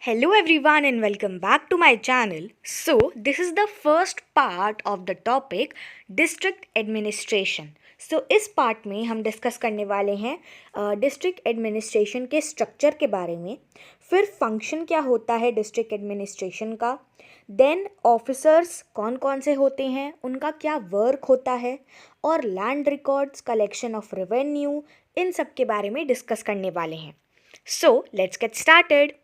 Hello everyone and welcome back to my channel. So, this is the first part of the topic district administration. इस part में हम discuss करने वाले हैं district administration के structure के बारे में, फिर फंक्शन क्या होता है डिस्ट्रिक्ट एडमिनिस्ट्रेशन का, देन ऑफिसर्स कौन कौन से होते हैं, उनका क्या वर्क होता है, और land records, collection of revenue, इन सब के बारे में डिस्कस करने वाले हैं. So let's get started.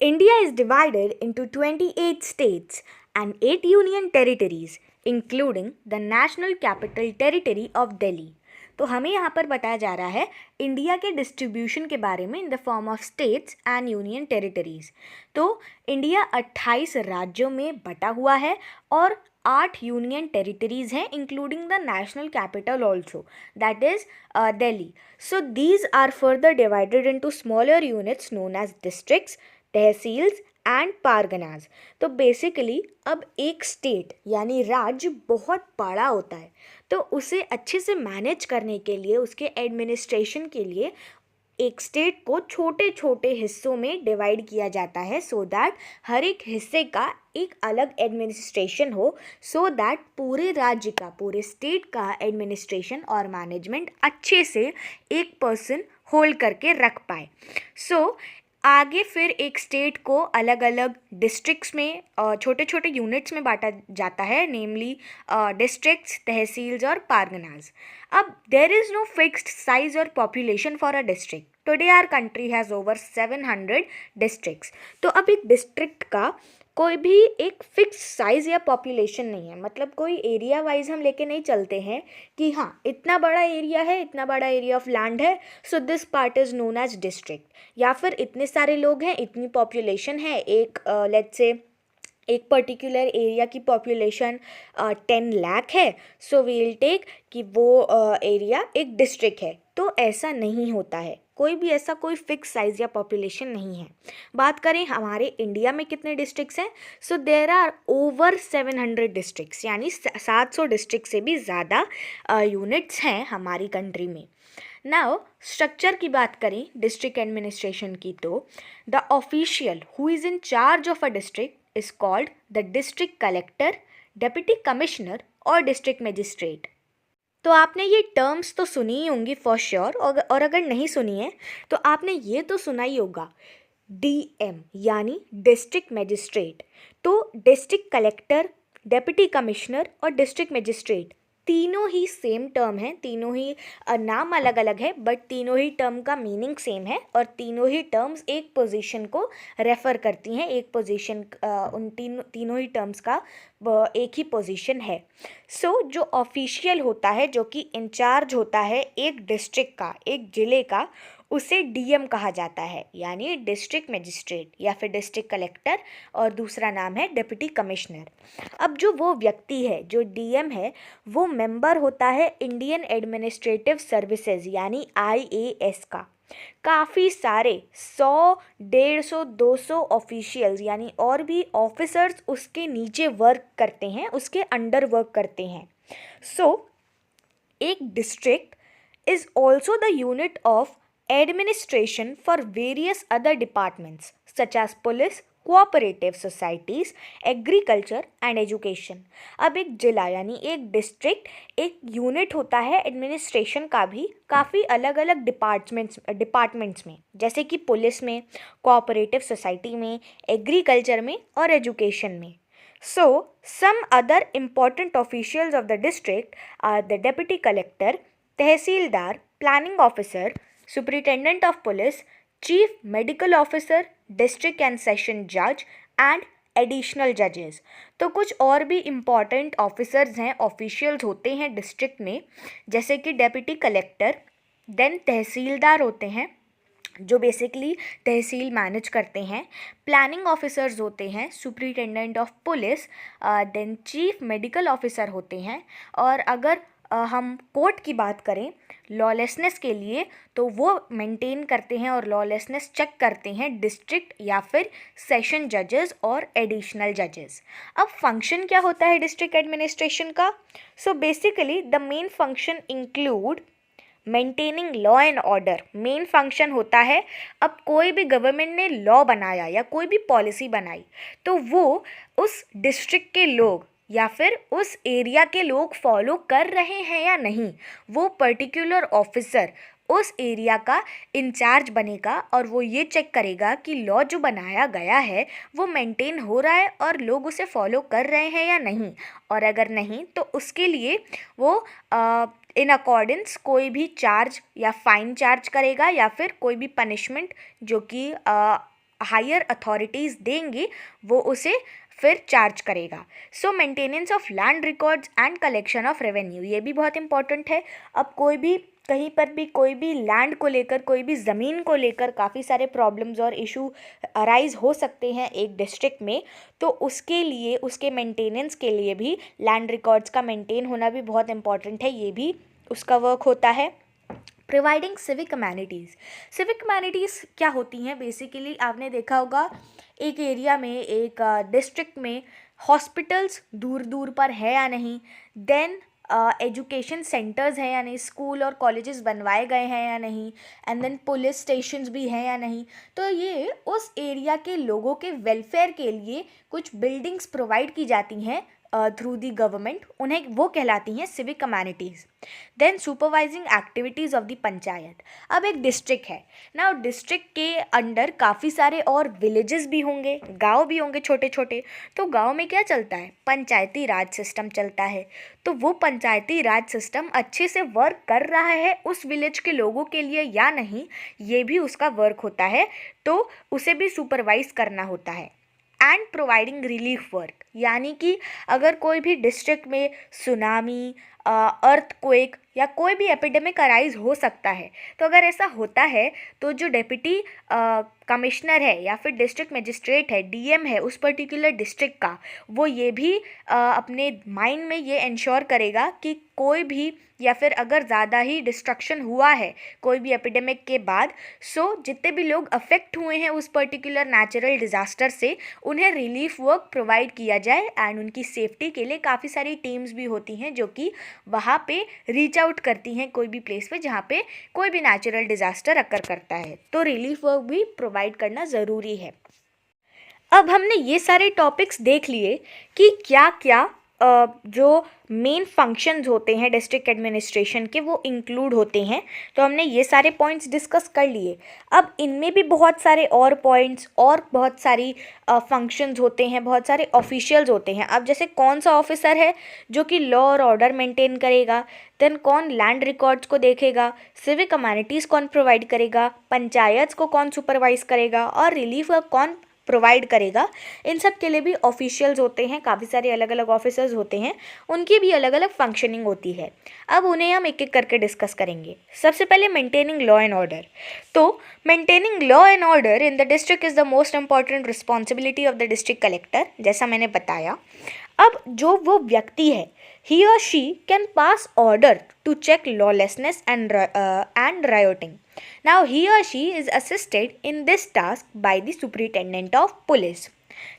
India is divided into 28 states and 8 union territories, including the National Capital Territory of Delhi. तो हमें यहाँ पर बताया जा रहा है इंडिया के डिस्ट्रीब्यूशन के बारे में in the form of states and union territories. तो इंडिया 28 राज्यों में बटा हुआ है और 8 यूनियन टेरिटरीज हैं including the national capital also, that is Delhi. So these are further divided into smaller units known as districts, tehsils and parganas. तो बेसिकली अब एक स्टेट यानी राज्य बहुत बड़ा होता है, तो उसे अच्छे से मैनेज करने के लिए, उसके एडमिनिस्ट्रेशन के लिए एक स्टेट को छोटे छोटे हिस्सों में डिवाइड किया जाता है, सो दैट हर एक हिस्से का एक अलग एडमिनिस्ट्रेशन हो, सो दैट पूरे राज्य का, पूरे स्टेट का एडमिनिस्ट्रेशन और मैनेजमेंट अच्छे से एक पर्सन होल्ड करके रख पाए. सो आगे फिर एक स्टेट को अलग अलग डिस्ट्रिक्ट्स में, छोटे छोटे यूनिट्स में बांटा जाता है, नेमली डिस्ट्रिक्ट्स, तहसील्स और पारगनाज. अब there is no fixed size और population for a district. Today our country has over 700 districts. तो अब एक डिस्ट्रिक्ट का कोई भी एक फिक्स साइज़ या पॉपुलेशन नहीं है, मतलब कोई एरिया वाइज हम लेके नहीं चलते हैं कि हाँ इतना बड़ा एरिया है, इतना बड़ा एरिया ऑफ लैंड है, so this part is known as district. या फिर इतने सारे लोग हैं, इतनी पॉपुलेशन है, एक लेट्स से एक पर्टिकुलर एरिया की पॉपुलेशन 10 लाख है, सो वी विल टेक कि वो एरिया एक डिस्ट्रिक्ट है. तो ऐसा नहीं होता है, कोई भी ऐसा कोई फिक्स साइज़ या पॉपुलेशन नहीं है. बात करें हमारे इंडिया में कितने डिस्ट्रिक्ट्स हैं, so there are over 700 districts, यानी 700 डिस्ट्रिक्ट से भी ज़्यादा यूनिट्स हैं हमारी कंट्री में. नाउ स्ट्रक्चर की बात करें डिस्ट्रिक्ट एडमिनिस्ट्रेशन की, तो the official who is in charge of a district is called the district collector, deputy commissioner और डिस्ट्रिक्ट मजिस्ट्रेट. तो आपने ये टर्म्स तो सुनी ही होंगी फॉर श्योर, और अगर नहीं सुनी है तो आपने ये तो सुना ही होगा, डीएम यानी डिस्ट्रिक्ट मजिस्ट्रेट. तो डिस्ट्रिक्ट कलेक्टर, डेप्यूटी कमिश्नर और डिस्ट्रिक्ट मजिस्ट्रेट तीनों ही सेम टर्म हैं, तीनों ही नाम अलग अलग है, बट तीनों ही टर्म का मीनिंग सेम है और तीनों ही टर्म्स एक पोजीशन को रेफ़र करती हैं. एक पोजीशन, उन तीनों ही टर्म्स का एक ही पोजीशन है. सो जो ऑफिशियल होता है, जो कि इंचार्ज होता है एक डिस्ट्रिक्ट का, एक ज़िले का, उसे डीएम कहा जाता है, यानी डिस्ट्रिक्ट मजिस्ट्रेट या फिर डिस्ट्रिक्ट कलेक्टर, और दूसरा नाम है डिप्टी कमिश्नर. अब जो वो व्यक्ति है जो डीएम है, वो मेंबर होता है इंडियन एडमिनिस्ट्रेटिव सर्विसेज यानी आईएएस का. काफ़ी सारे 100, 150, 200 ऑफिशियल्स यानी और भी ऑफिसर्स उसके नीचे वर्क करते हैं, उसके अंडर वर्क करते हैं. सो एक district is also the unit of administration for various other departments such as police, cooperative societies, agriculture and education. अब एक जिला यानी एक डिस्ट्रिक्ट एक यूनिट होता है एडमिनिस्ट्रेशन का भी काफ़ी अलग अलग डिपार्टमेंट्स में, जैसे कि पुलिस में, कोऑपरेटिव सोसाइटी में, एग्रीकल्चर में और एजुकेशन में. So, some other important officials of the district are the deputy collector, tehsildar, planning officer, Superintendent of Police, Chief Medical Officer, District and Session Judge and additional जजेस. तो कुछ और भी important officers हैं, officials होते हैं district में, जैसे कि डेप्यूटी कलेक्टर, देन तहसीलदार होते हैं जो बेसिकली तहसील मैनेज करते हैं, प्लानिंग ऑफिसर्स होते हैं, superintendent of police, then chief medical officer होते हैं, और अगर हम कोर्ट की बात करें लॉलेसनेस के लिए, तो वो मेंटेन करते हैं और लॉलेसनेस चेक करते हैं डिस्ट्रिक्ट या फिर सेशन जजेस और एडिशनल जजेस. अब फंक्शन क्या होता है डिस्ट्रिक्ट एडमिनिस्ट्रेशन का? So basically the main function include maintaining law and order main function होता है। अब कोई भी गवर्नमेंट ने लॉ बनाया या कोई भी पॉलिसी बनाई तो वो उस डिस्ट्रिक्ट के लोग या फिर उस एरिया के लोग फॉलो कर रहे हैं या नहीं, वो पर्टिकुलर ऑफिसर उस एरिया का इंचार्ज बनेगा और वो ये चेक करेगा कि लॉ जो बनाया गया है वो मेंटेन हो रहा है और लोग उसे फॉलो कर रहे हैं या नहीं। और अगर नहीं तो उसके लिए वो इन अकॉर्डेंस कोई भी चार्ज या फाइन चार्ज करेगा या फिर कोई भी पनिशमेंट जो कि हायर अथॉरिटीज़ देंगी वो उसे फिर चार्ज करेगा। So maintenance of land records and collection of revenue, ये भी बहुत इंपॉर्टेंट है। अब कोई भी कहीं पर भी कोई भी लैंड को लेकर कोई भी ज़मीन को लेकर काफ़ी सारे प्रॉब्लम्स और इशू अराइज हो सकते हैं एक डिस्ट्रिक्ट में, तो उसके लिए उसके मेंटेनेंस के लिए भी लैंड रिकॉर्ड्स का मेंटेन होना भी बहुत इंपॉर्टेंट है, ये भी उसका वर्क होता है। Providing civic amenities, civic amenities क्या होती हैं? बेसिकली आपने देखा होगा एक एरिया में एक डिस्ट्रिक्ट में हॉस्पिटल्स दूर दूर पर है या नहीं, देन एजुकेशन सेंटर्स हैं या नहीं, स्कूल और कॉलेजेस बनवाए गए हैं या नहीं, एंड देन पुलिस स्टेशंस भी हैं या नहीं। तो ये उस एरिया के लोगों के वेलफेयर के लिए कुछ बिल्डिंग्स प्रोवाइड की जाती हैं थ्रू दी गवर्नमेंट, उन्हें वो कहलाती हैं civic amenities. Then supervising activities of the panchayat. अब एक डिस्ट्रिक्ट है ना, डिस्ट्रिक्ट के अंडर काफ़ी सारे और विलेजेस भी होंगे, गांव भी होंगे छोटे छोटे। तो गांव में क्या चलता है? पंचायती राज सिस्टम चलता है। तो वो पंचायती राज सिस्टम अच्छे से वर्क कर रहा है उस विलेज के लोगों के लिए या नहीं, ये भी उसका वर्क होता है, तो उसे भी सुपरवाइज करना होता है। एंड प्रोवाइडिंग रिलीफ वर्क, यानी कि अगर कोई भी डिस्ट्रिक्ट में सुनामी, अर्थक्वेक या कोई भी एपिडेमिक अराइज हो सकता है, तो अगर ऐसा होता है तो जो डेप्यूटी कमिश्नर है या फिर डिस्ट्रिक्ट मजिस्ट्रेट है, डीएम है उस पर्टिकुलर डिस्ट्रिक्ट का, वो ये भी अपने माइंड में ये इंश्योर करेगा कि कोई भी या फिर अगर ज़्यादा ही डिस्ट्रक्शन हुआ है कोई भी एपिडेमिक के बाद, सो जितने भी लोग अफेक्ट हुए हैं उस पर्टिकुलर नेचुरल डिज़ास्टर से, उन्हें रिलीफ वर्क प्रोवाइड किया जाए। एंड उनकी सेफ्टी के लिए काफ़ी सारी टीम्स भी होती हैं जो कि वहाँ पे रीच आउट करती हैं कोई भी प्लेस पे जहाँ पे कोई भी नेचुरल डिज़ास्टर अकर करता है, तो रिलीफ वर्क भी प्रोवाइड करना ज़रूरी है। अब हमने ये सारे टॉपिक्स देख लिए कि क्या क्या जो मेन फंक्शंस होते हैं डिस्ट्रिक्ट एडमिनिस्ट्रेशन के वो इंक्लूड होते हैं, तो हमने ये सारे पॉइंट्स डिस्कस कर लिए। अब इनमें भी बहुत सारे और पॉइंट्स और बहुत सारी फंक्शंस होते हैं, बहुत सारे ऑफिशियल्स होते हैं। अब जैसे कौन सा ऑफिसर है जो कि लॉ और ऑर्डर मेंटेन करेगा, देन कौन लैंड रिकॉर्ड्स को देखेगा, सिविक अमेनिटीज़ कौन प्रोवाइड करेगा, पंचायत को कौन सुपरवाइज करेगा और रिलीफ वर्क कौन प्रोवाइड करेगा, इन सब के लिए भी ऑफिशियल्स होते हैं। काफ़ी सारे अलग अलग ऑफिसर्स होते हैं, उनकी भी अलग अलग फंक्शनिंग होती है। अब उन्हें हम एक एक करके डिस्कस करेंगे। सबसे पहले मेंटेनिंग लॉ एंड ऑर्डर। तो maintaining law and order in the district is the most important responsibility of the district collector, जैसा मैंने बताया। अब जो वो व्यक्ति है, he or she can pass order to check lawlessness and rioting. Now he or she is assisted in this task by the superintendent of police.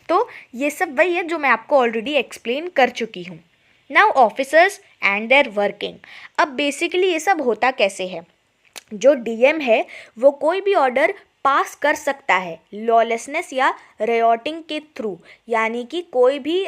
तो ये सब वही है जो मैं आपको ऑलरेडी एक्सप्लेन कर चुकी हूँ। Now officers and their working. अब बेसिकली ये सब होता कैसे है? जो डीएम है वो कोई भी ऑर्डर पास कर सकता है लॉलेसनेस या रायोटिंग के थ्रू, यानी कि कोई भी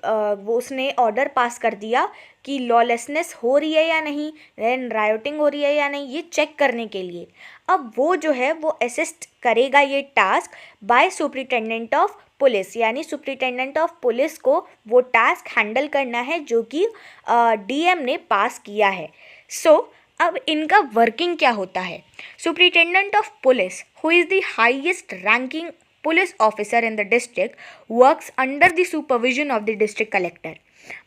वो उसने ऑर्डर पास कर दिया कि लॉलेसनेस हो रही है या नहीं, देन रायोटिंग हो रही है या नहीं, ये चेक करने के लिए। अब वो जो है वो असिस्ट करेगा ये task by superintendent of police, यानी सुपरिटेंडेंट ऑफ पुलिस को वो टास्क हैंडल करना है जो कि डीएम ने पास किया है। सो अब इनका वर्किंग क्या होता है? Superintendent of police who is the highest ranking police officer in the district works under the supervision of the district collector.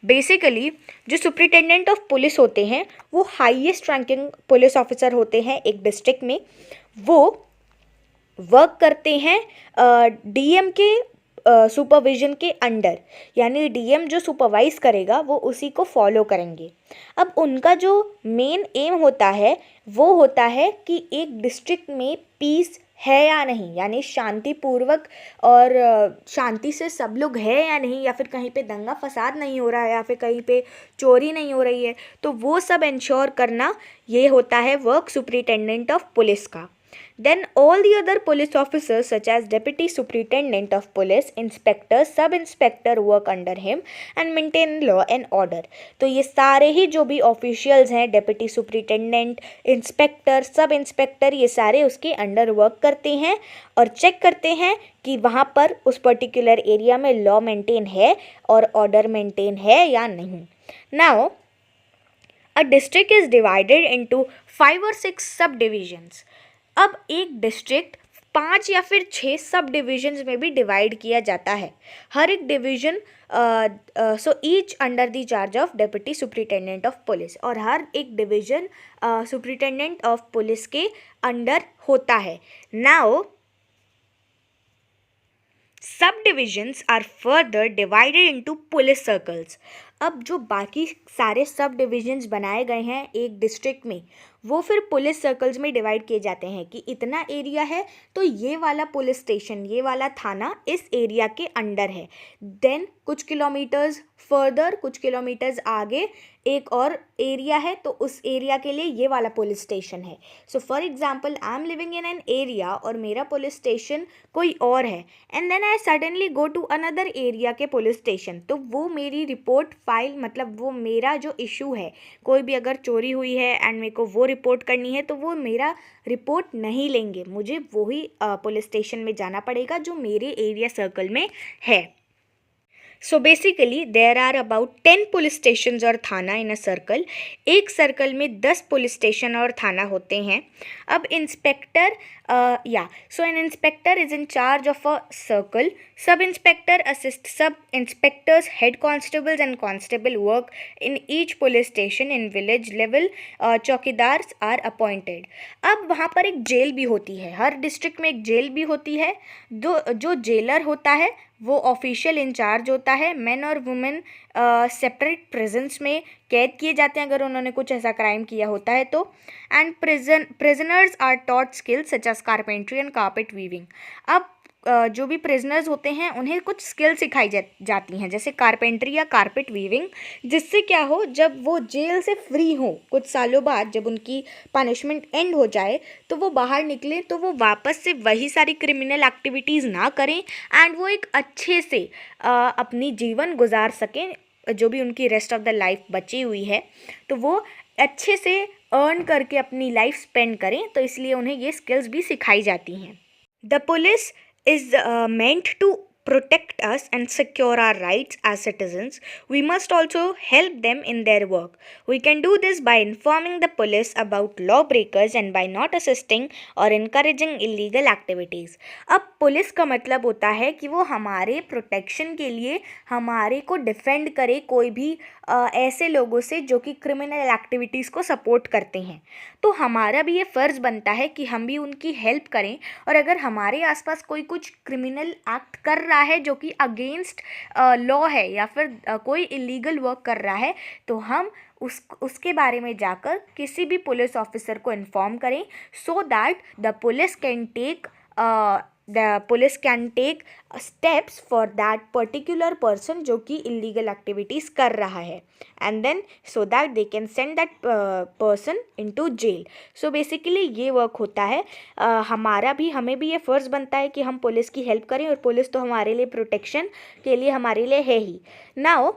Basically जो सुपरिटेंडेंट ऑफ पुलिस होते हैं वो हाईएस्ट रैंकिंग पुलिस ऑफिसर होते हैं एक डिस्ट्रिक्ट में। वो वर्क करते हैं डीएम के सुपरविजन के अंडर, यानी डीएम जो सुपरवाइज करेगा वो उसी को फॉलो करेंगे। अब उनका जो मेन एम होता है वो होता है कि एक डिस्ट्रिक्ट में पीस है या नहीं, यानी शांतिपूर्वक और शांति से सब लोग है या नहीं, या फिर कहीं पे दंगा फसाद नहीं हो रहा है, या फिर कहीं पे चोरी नहीं हो रही है, तो वो सब इंश्योर करना ये होता है वर्क सुपरिटेंडेंट ऑफ पुलिस का। Then all the other police officers such as deputy superintendent of police, inspector, sub inspector work under him and maintain law and order। तो ये सारे ही जो भी ऑफिशियल्स हैं, deputy superintendent, inspector, sub inspector, ये सारे उसके अंडर वर्क करते हैं और चेक करते हैं कि वहाँ पर उस पर्टिकुलर एरिया में लॉ मेंटेन है और ऑर्डर मेंटेन है या नहीं। Now a district is divided into 5 or 6 सब डिविजन्स। अब एक डिस्ट्रिक्ट 5 या फिर 6 सब डिविजन्स में भी डिवाइड किया जाता है। हर एक division so each under the charge of deputy superintendent of police, और हर एक डिवीजन सुपरिटेंडेंट ऑफ पुलिस के अंडर होता है। Now sub divisions are further divided into police circles. अब जो बाकी सारे सब डिविजन्स बनाए गए हैं एक डिस्ट्रिक्ट में, वो फिर पुलिस सर्कल्स में डिवाइड किए जाते हैं कि इतना एरिया है तो ये वाला पुलिस स्टेशन, ये वाला थाना इस एरिया के अंडर है। देन कुछ किलोमीटर्स फर्दर, कुछ किलोमीटर्स आगे एक और एरिया है, तो उस एरिया के लिए ये वाला पुलिस स्टेशन है। So for example I am living in an area और मेरा पुलिस स्टेशन कोई और है, and then I suddenly go to another area के पुलिस स्टेशन, तो वो मेरी रिपोर्ट फाइल, मतलब वो मेरा जो इशू है, कोई भी अगर चोरी हुई है एंड मेरे को वो रिपोर्ट करनी है, तो वो मेरा रिपोर्ट नहीं लेंगे, मुझे वही पुलिस स्टेशन में जाना पड़ेगा जो मेरे एरिया सर्कल में है। So basically there are about 10 police station और थाना इन अ सर्कल। एक सर्कल में 10 पुलिस स्टेशन और थाना होते हैं। अब inspector so an inspector is in charge of a circle. Sub inspector assist sub inspectors, head constables and constable work in each police station in village level. Chowkidars are appointed. अब वहाँ पर एक jail भी होती है, हर डिस्ट्रिक्ट में एक jail भी होती है। जो जेलर होता है वो ऑफिशियल इंचार्ज होता है। मेन और वुमेन सेपरेट प्रिजन्स में कैद किए जाते हैं अगर उन्होंने कुछ ऐसा क्राइम किया होता है तो। And prisoners are taught skills such as carpentry and carpet weaving. अब जो भी प्रिजनर्स होते हैं उन्हें कुछ स्किल सिखाई जाती हैं, जैसे कारपेंट्री या कारपेट वीविंग, जिससे क्या हो, जब वो जेल से फ्री हो कुछ सालों बाद, जब उनकी पनिशमेंट एंड हो जाए, तो वो बाहर निकले तो वो वापस से वही सारी क्रिमिनल एक्टिविटीज़ ना करें एंड वो एक अच्छे से अपनी जीवन गुजार सकें, जो भी उनकी रेस्ट ऑफ द लाइफ बची हुई है, तो वो अच्छे से अर्न करके अपनी लाइफ स्पेंड करें। तो इसलिए उन्हें ये स्किल्स भी सिखाई जाती हैं। The police is meant to protect us and secure our rights as citizens. We must also help them in their work. We can do this by informing the police about lawbreakers and by not assisting or encouraging illegal activities. अब police का मतलब होता है कि वो हमारे protection के लिए हमारे को डिफेंड करे कोई भी ऐसे लोगों से जो कि क्रिमिनल एक्टिविटीज़ को सपोर्ट करते हैं। तो हमारा भी ये फ़र्ज़ बनता है कि हम भी उनकी हेल्प करें, और अगर हमारे आसपास कोई कुछ क्रिमिनल एक्ट कर रहा है जो कि अगेंस्ट लॉ है या फिर कोई इलीगल वर्क कर रहा है, तो हम उसके बारे में जाकर किसी भी पुलिस ऑफिसर को इन्फॉर्म करें, so that the police can take steps for that particular person जो कि इलीगल एक्टिविटीज़ कर रहा है, and then so that they can send that person into jail. So basically ये वर्क होता है। हमें भी ये फ़र्ज़ बनता है कि हम पुलिस की हेल्प करें, और पुलिस तो हमारे लिए प्रोटेक्शन के लिए हमारे लिए है ही। Now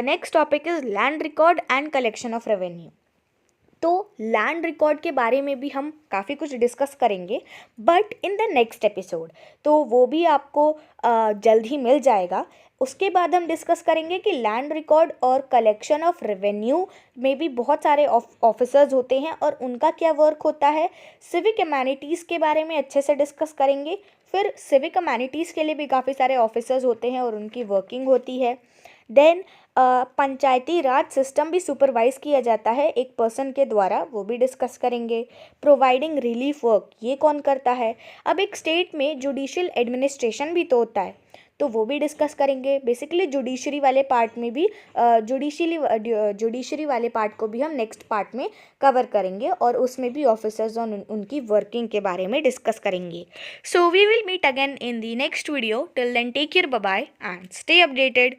next topic is land record and collection of revenue. तो लैंड रिकॉर्ड के बारे में भी हम काफ़ी कुछ डिस्कस करेंगे, but in the next episode, तो वो भी आपको जल्द ही मिल जाएगा। उसके बाद हम डिस्कस करेंगे कि लैंड रिकॉर्ड और कलेक्शन ऑफ रेवेन्यू में भी बहुत सारे ऑफिसर्स होते हैं और उनका क्या वर्क होता है। सिविक ह्यूमैनिटीज़ के बारे में अच्छे से डिस्कस करेंगे। फिर सिविक ह्यूमैनिटीज़ के लिए भी काफ़ी सारे ऑफिसर्स होते हैं और उनकी वर्किंग होती है। देन पंचायती राज सिस्टम भी सुपरवाइज किया जाता है एक पर्सन के द्वारा, वो भी डिस्कस करेंगे। प्रोवाइडिंग रिलीफ वर्क, ये कौन करता है। अब एक स्टेट में जुडिशियल एडमिनिस्ट्रेशन भी तो होता है, तो वो भी डिस्कस करेंगे। बेसिकली जुडिशरी वाले पार्ट में भी जुडिशरी वाले पार्ट को भी हम नेक्स्ट पार्ट में कवर करेंगे और उसमें भी ऑफिसर्स और उनकी वर्किंग के बारे में डिस्कस करेंगे। So we will meet again in the next video. Till then take care, bye bye and stay updated.